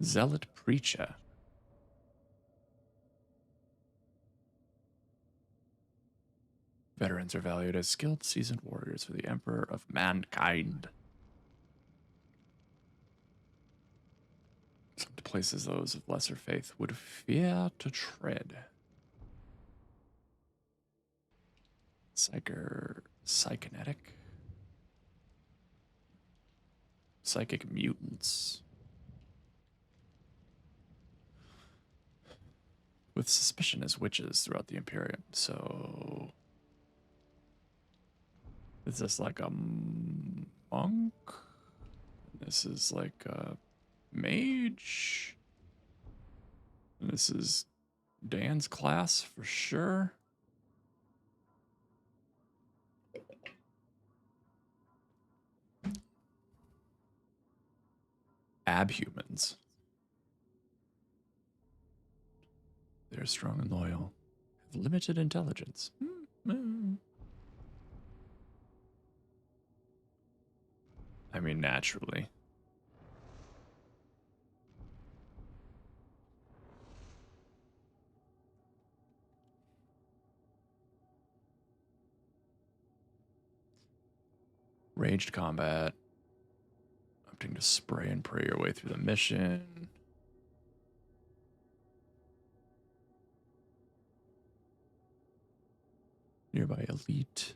Zealot Preacher. Veterans are valued as skilled, seasoned warriors for the Emperor of Mankind. Some places those of lesser faith would fear to tread. Psychonetic? Psychic mutants. With suspicion as witches throughout the Imperium. So... is this like a monk? This is like a mage? And this is Dan's class for sure. Abhumans. They're strong and loyal. Have limited intelligence. I mean, naturally. Ranged combat. Opting to spray and pray your way through the mission. Nearby elite.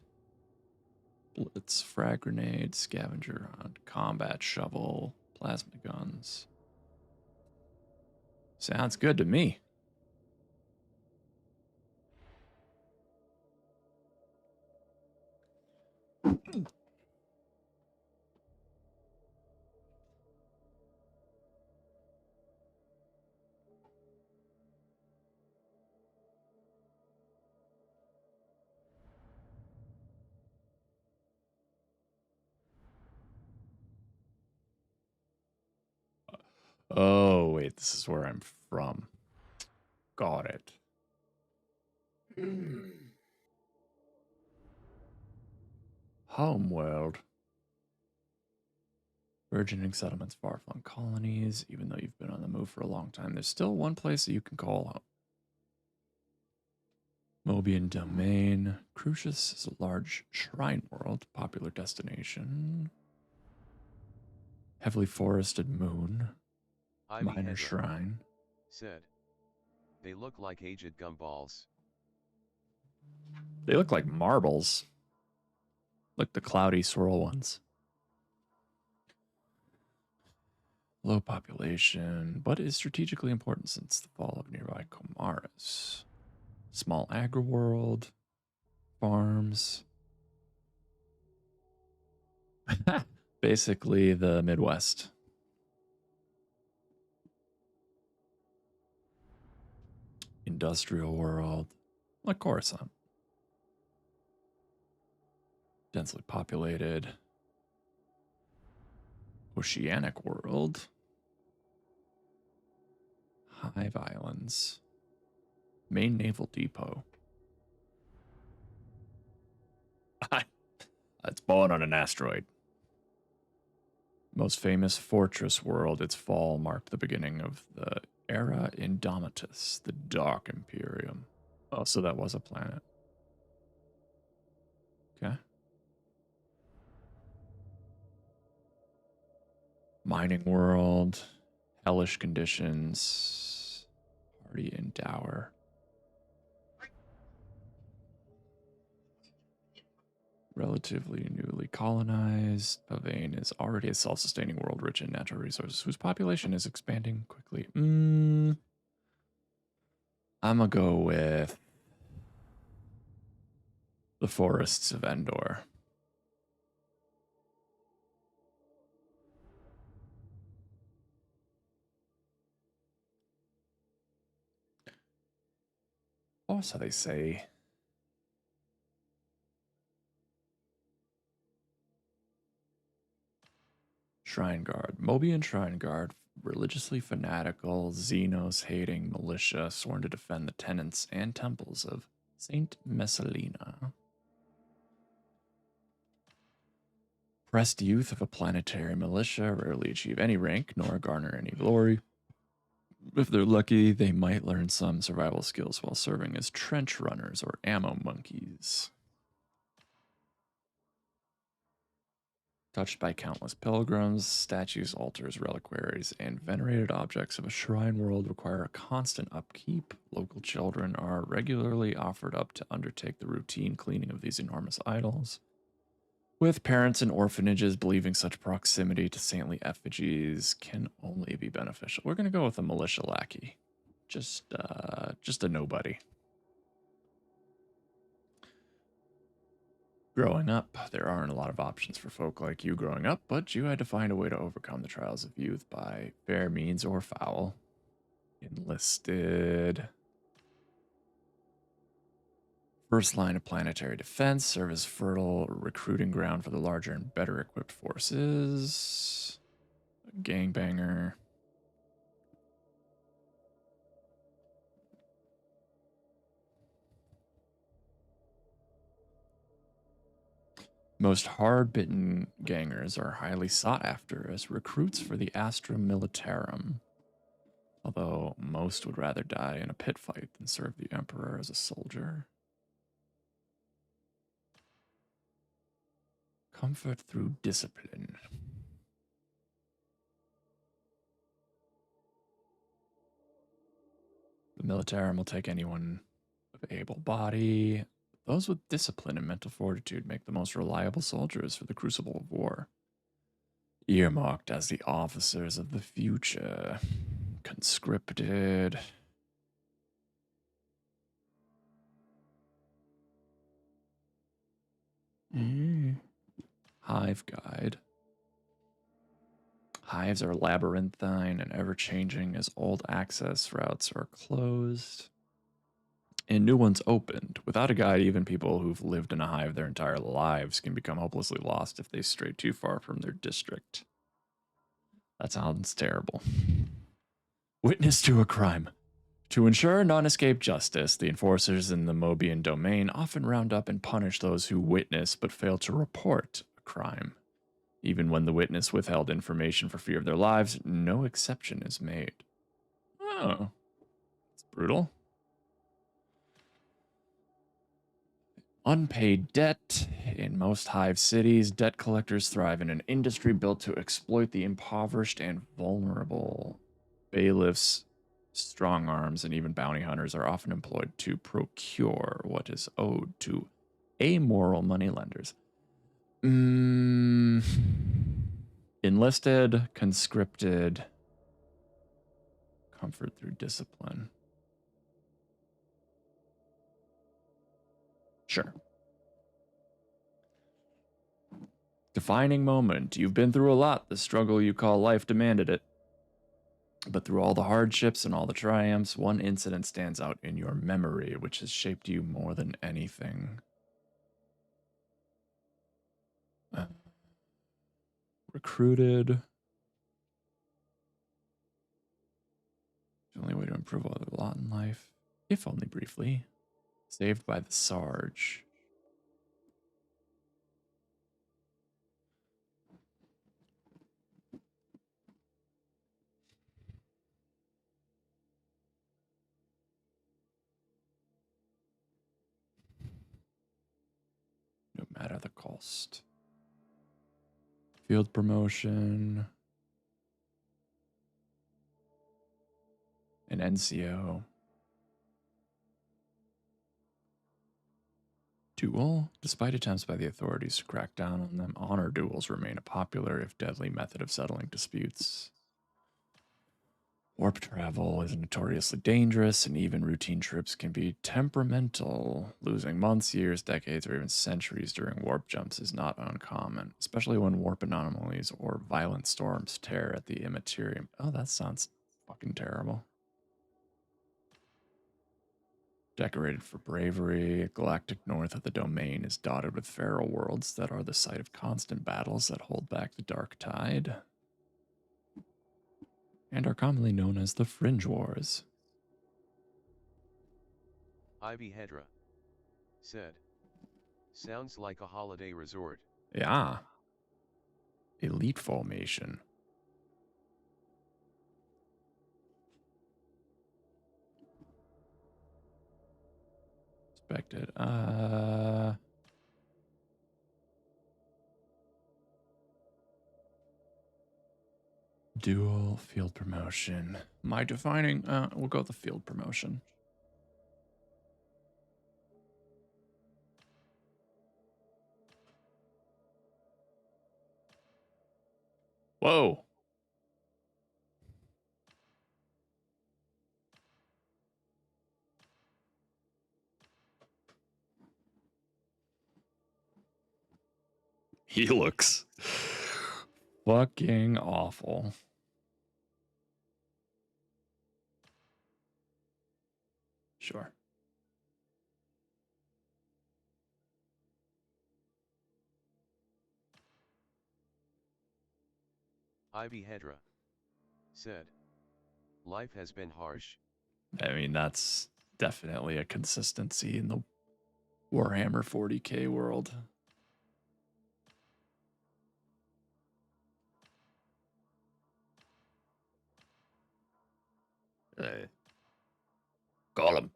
Blitz, frag grenade, scavenger hunt, combat shovel, plasma guns. Sounds good to me. Oh, wait, this is where I'm from. Got it. Homeworld. Burgeoning settlements, far-flung colonies. Even though you've been on the move for a long time, there's still one place that you can call home. Mobian Domain. Crucius is a large shrine world, popular destination. Heavily forested moon. Minor shrine. Said. They look like aged gumballs. They look like marbles. Like the cloudy swirl ones. Low population, but is strategically important since the fall of nearby Comaris. Small agri-world. Farms. Basically the Midwest. Industrial world. Like Coruscant. Densely populated. Oceanic world. Hive Islands. Main naval depot. It's born on an asteroid. Most famous fortress world, its fall marked the beginning of the era Indomitus, the Dark Imperium. Oh, so that was a planet. Okay. Mining world, hellish conditions, party and dower. Relatively newly colonized. Pavane is already a self-sustaining world rich in natural resources whose population is expanding quickly. I'm gonna go with the forests of Endor. Oh, so they say. Shrine Guard. Mobian Shrine Guard, religiously fanatical, Xenos-hating militia sworn to defend the tenets and temples of Saint Messalina. Pressed youth of a planetary militia rarely achieve any rank nor garner any glory. If they're lucky, they might learn some survival skills while serving as trench runners or ammo monkeys. Touched by countless pilgrims, statues, altars, reliquaries, and venerated objects of a shrine world require a constant upkeep. Local children are regularly offered up to undertake the routine cleaning of these enormous idols. With parents in orphanages believing such proximity to saintly effigies can only be beneficial. We're gonna go with a militia lackey. Just a nobody. Growing up, there aren't a lot of options for folk like you growing up, but you had to find a way to overcome the trials of youth by fair means or foul. Enlisted. First line of planetary defense, serve as fertile recruiting ground for the larger and better equipped forces. Gangbanger. Most hard-bitten gangers are highly sought after as recruits for the Astra Militarum, although most would rather die in a pit fight than serve the Emperor as a soldier. Comfort through discipline. The Militarum will take anyone of able body. Those with discipline and mental fortitude make the most reliable soldiers for the crucible of war. Earmarked as the officers of the future. Conscripted. Hive guide. Hives are labyrinthine and ever-changing as old access routes are closed and new ones opened. Without a guide, even people who've lived in a hive their entire lives can become hopelessly lost if they stray too far from their district. That sounds terrible. Witness to a crime. To ensure non-escape justice, the enforcers in the Mobian domain often round up and punish those who witness but fail to report a crime. Even when the witness withheld information for fear of their lives, no exception is made. Oh, it's brutal. Unpaid debt. In most hive cities, debt collectors thrive in an industry built to exploit the impoverished and vulnerable. Bailiffs, strong arms, and even bounty hunters are often employed to procure what is owed to amoral moneylenders. Enlisted, conscripted, comfort through discipline. Sure. Defining moment. You've been through a lot. The struggle you call life demanded it. But through all the hardships and all the triumphs, one incident stands out in your memory, which has shaped you more than anything. Recruited. The only way to improve a lot in life, if only briefly. Saved by the Sarge. No matter the cost. Field promotion. An NCO. Duel? Despite attempts by the authorities to crack down on them, honor duels remain a popular, if deadly, method of settling disputes. Warp travel is notoriously dangerous, and even routine trips can be temperamental. Losing months, years, decades, or even centuries during warp jumps is not uncommon, especially when warp anomalies or violent storms tear at the immaterium. Oh, that sounds fucking terrible. Decorated for bravery, galactic north of the domain is dotted with feral worlds that are the site of constant battles that hold back the Darktide, and are commonly known as the Fringe Wars. Ivy Hedra said, sounds like a holiday resort. Yeah. Elite formation. expected. Dual field promotion. My defining, we'll go with the field promotion. Whoa. He looks fucking awful. Sure. Ivy Hedra said, life has been harsh. I mean, that's definitely a consistency in the Warhammer 40k world. Call him.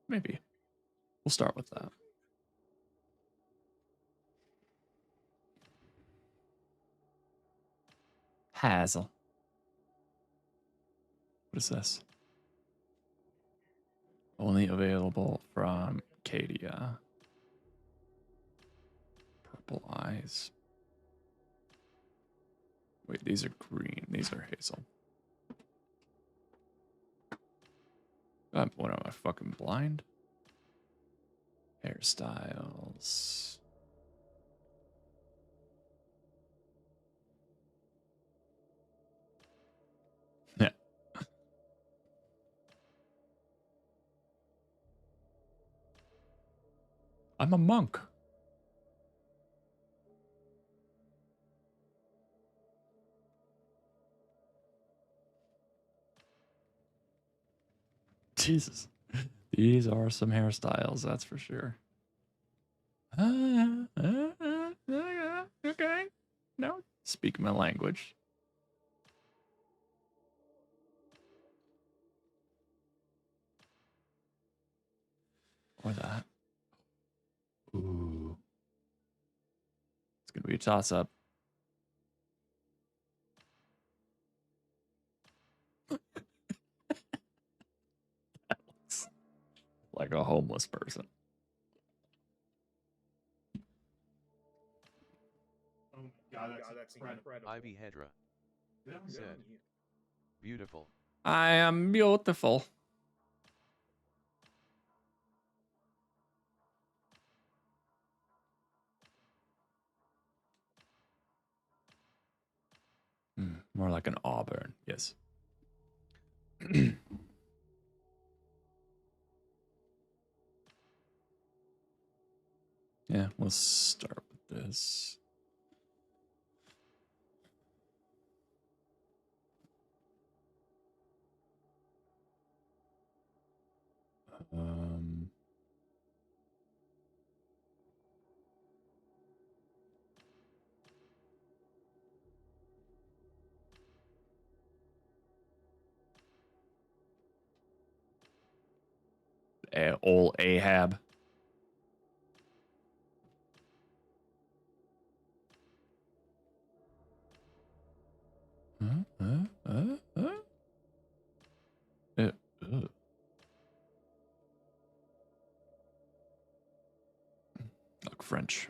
Maybe. We'll start with that. Hazel. What is this? Only available from Cadia. Purple eyes. Wait, these are green. These are hazel. What am I, fucking blind? Hairstyles. Yeah. I'm a monk. Jesus. These are some hairstyles, that's for sure. Okay. No, speak my language. Or that. Ooh. It's going to be a toss up. Like a homeless person. Oh my god, that's incredible. Ivy Hedra said, beautiful. I am beautiful. More like an auburn, yes. Yeah, we'll start with this. Um, old Ahab. Look French.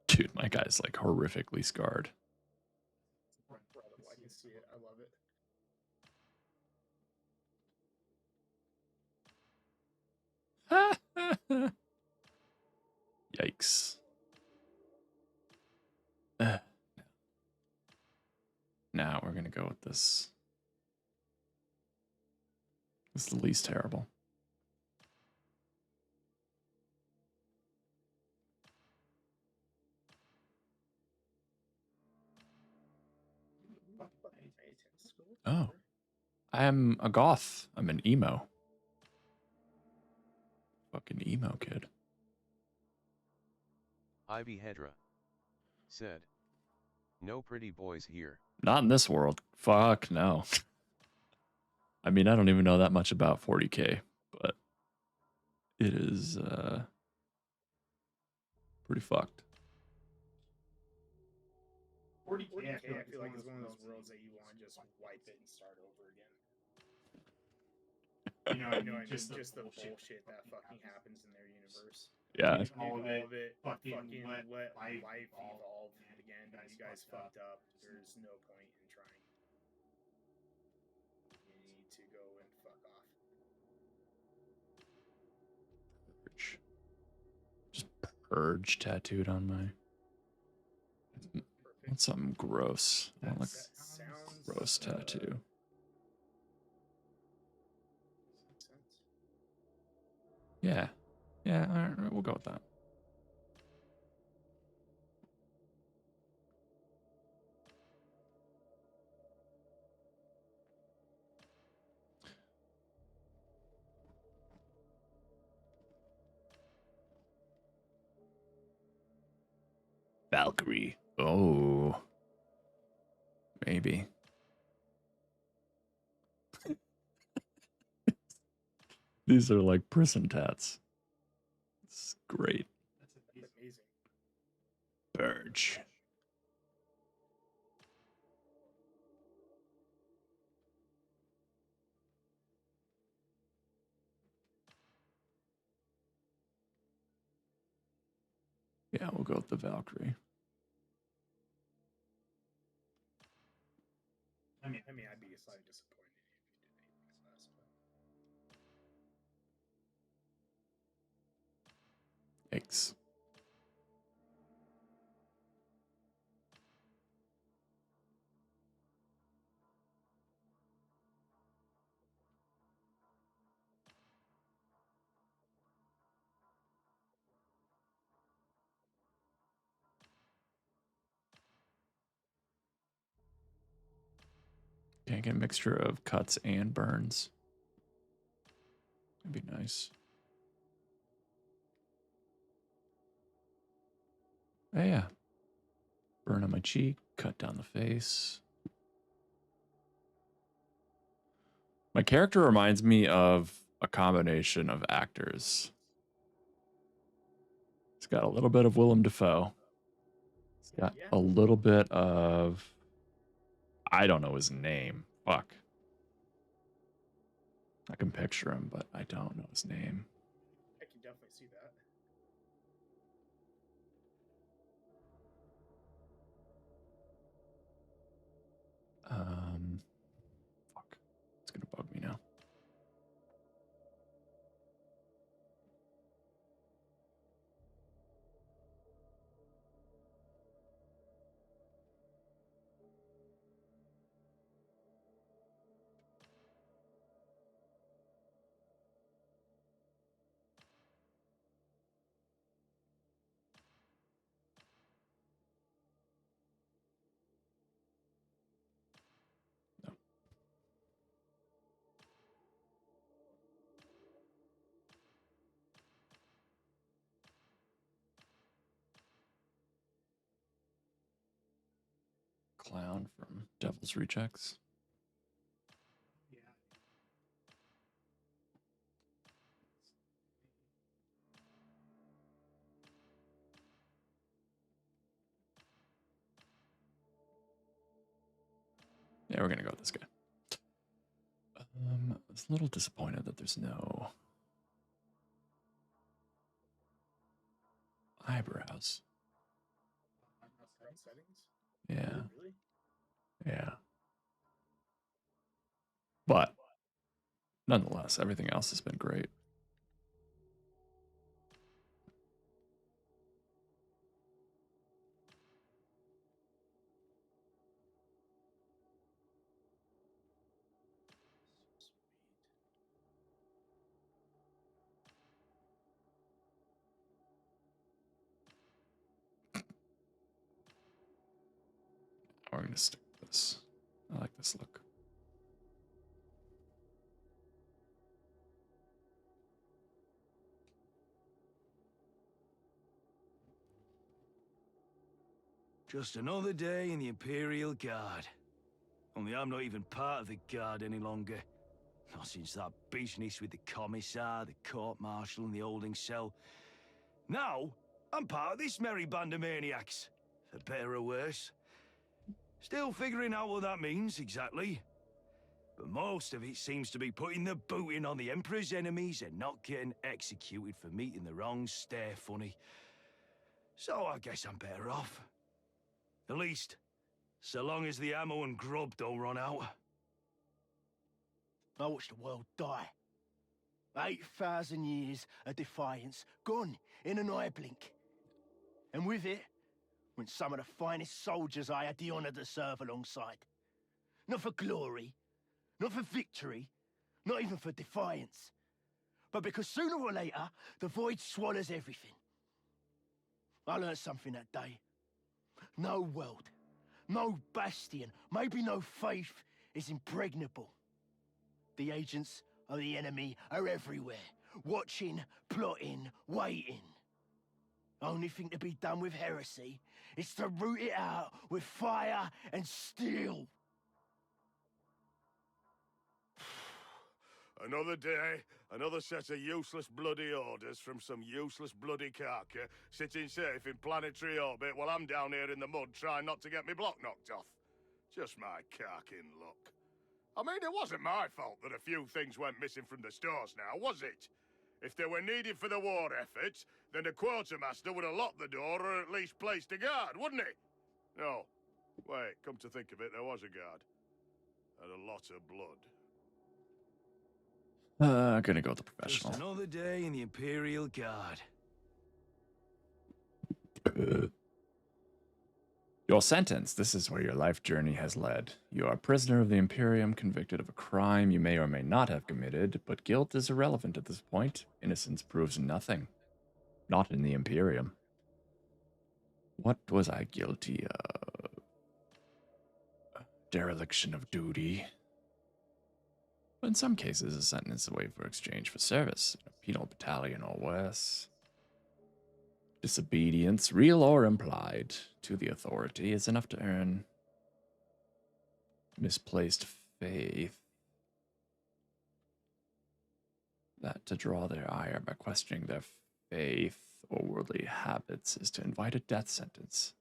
Dude, my guy's like horrifically scarred. Incredible. I can see it. I love it. Yikes. Now we're going to go with this. This is the least terrible. I'm a goth. I'm an emo. Fucking emo kid. Ivy Hedra said, "No pretty boys here." Not in this world. Fuck no. I mean, I don't even know that much about 40K, but it is pretty fucked. 40K, I feel like is one of those worlds that you want to just wipe it and start over again. You know what I mean? Just the bullshit that fucking happens in their universe. Yeah. All of it, fucking let life evolve again. You guys fucked up. There's no point in trying. You need to go and fuck off. Purge. Just purge tattooed on my. I want something gross. I want like sounds gross tattoo. Yeah. Yeah, all right, we'll go with that. Valkyrie. Oh. Maybe. These are like prison tats. It's great. That's amazing. Purge. Yeah, we'll go with the Valkyrie. I mean, I'd be slightly disappointed if you did anything less. But... Yikes. Can't get a mixture of cuts and burns. That'd be nice. Oh, yeah. Burn on my cheek, cut down the face. My character reminds me of a combination of actors. It's got a little bit of Willem Dafoe. It's got a little bit of... I don't know his name. Fuck. I can picture him, but I don't know his name. I can definitely see that. Fuck. It's gonna bug me now. No. Clown from Devil's Rejects. Yeah, we're gonna go with this guy. I was a little disappointed that there's no eyebrows. Settings? Yeah. Really? Yeah. But nonetheless, everything else has been great. We're gonna stick with this. I like this look. Just another day in the Imperial Guard. Only I'm not even part of the Guard any longer. Not since that business with the Commissar, the Court-Martial, and the holding cell. Now, I'm part of this merry band of maniacs. For better or worse. Still figuring out what that means, exactly. But most of it seems to be putting the boot in on the Emperor's enemies and not getting executed for meeting the wrong stare funny. So I guess I'm better off. At least, so long as the ammo and grub don't run out. I watched the world die. 8,000 years of defiance, gone in an eye blink. And with it, went some of the finest soldiers I had the honor to serve alongside. Not for glory, not for victory, not even for defiance. But because sooner or later, the void swallows everything. I learned something that day. No world, no bastion, maybe no faith is impregnable. The agents of the enemy are everywhere, watching, plotting, waiting. Only thing to be done with heresy is to root it out with fire and steel. Another day, another set of useless bloody orders from some useless bloody carker sitting safe in planetary orbit while I'm down here in the mud trying not to get me block knocked off. Just my carking luck. I mean, it wasn't my fault that a few things went missing from the stores now, was it? If they were needed for the war efforts, then the quartermaster would have locked the door or at least placed a guard, wouldn't he? No. Wait, come to think of it, there was a guard. And a lot of blood. Gonna go with the Just professional. another day in the Imperial Guard. Your sentence. This is where your life journey has led. You are a prisoner of the Imperium, convicted of a crime you may or may not have committed, but guilt is irrelevant at this point. Innocence proves nothing. Not in the Imperium. What was I guilty of? Dereliction of duty. But in some cases, a sentence is a way for exchange for service, in a penal battalion or worse. Disobedience, real or implied, to the authority is enough to earn misplaced faith. That to draw their ire by questioning their faith or worldly habits is to invite a death sentence.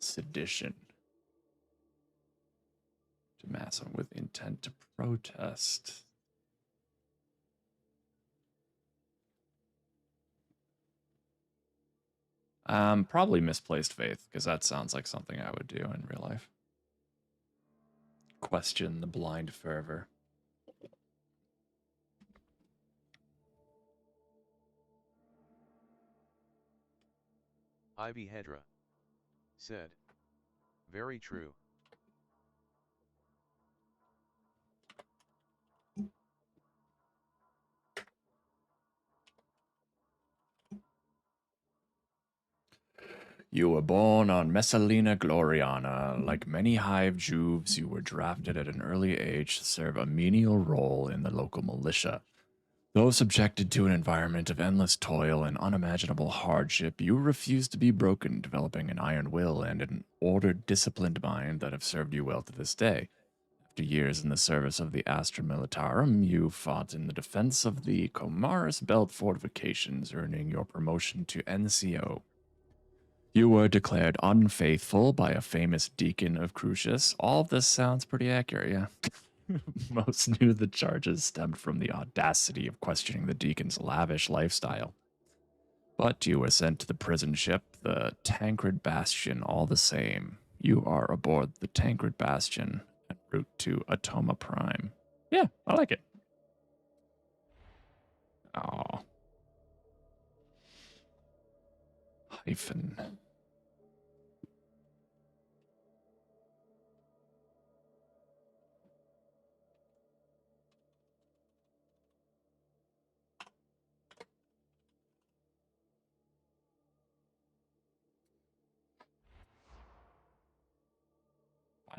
Sedition. To mass with intent to protest. Probably misplaced faith, because that sounds like something I would do in real life. Question the blind fervor. Ivy Hedra said, very true. You were born on Messalina Gloriana. Like many hive Juves, you were drafted at an early age to serve a menial role in the local militia. Though subjected to an environment of endless toil and unimaginable hardship, you refused to be broken, developing an iron will and an ordered, disciplined mind that have served you well to this day. After years in the service of the Astra Militarum, you fought in the defense of the Comaris Belt fortifications, earning your promotion to NCO. You were declared unfaithful by a famous deacon of Crucius. All of this sounds pretty accurate, yeah. Most knew the charges stemmed from the audacity of questioning the deacon's lavish lifestyle. But you were sent to the prison ship, the Tancred Bastion, all the same. You are aboard the Tancred Bastion en route to Atoma Prime. Yeah, I like it. Oh. Hyphen.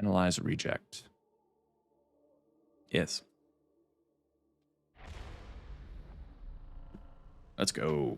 Finalize reject. Yes. Let's go.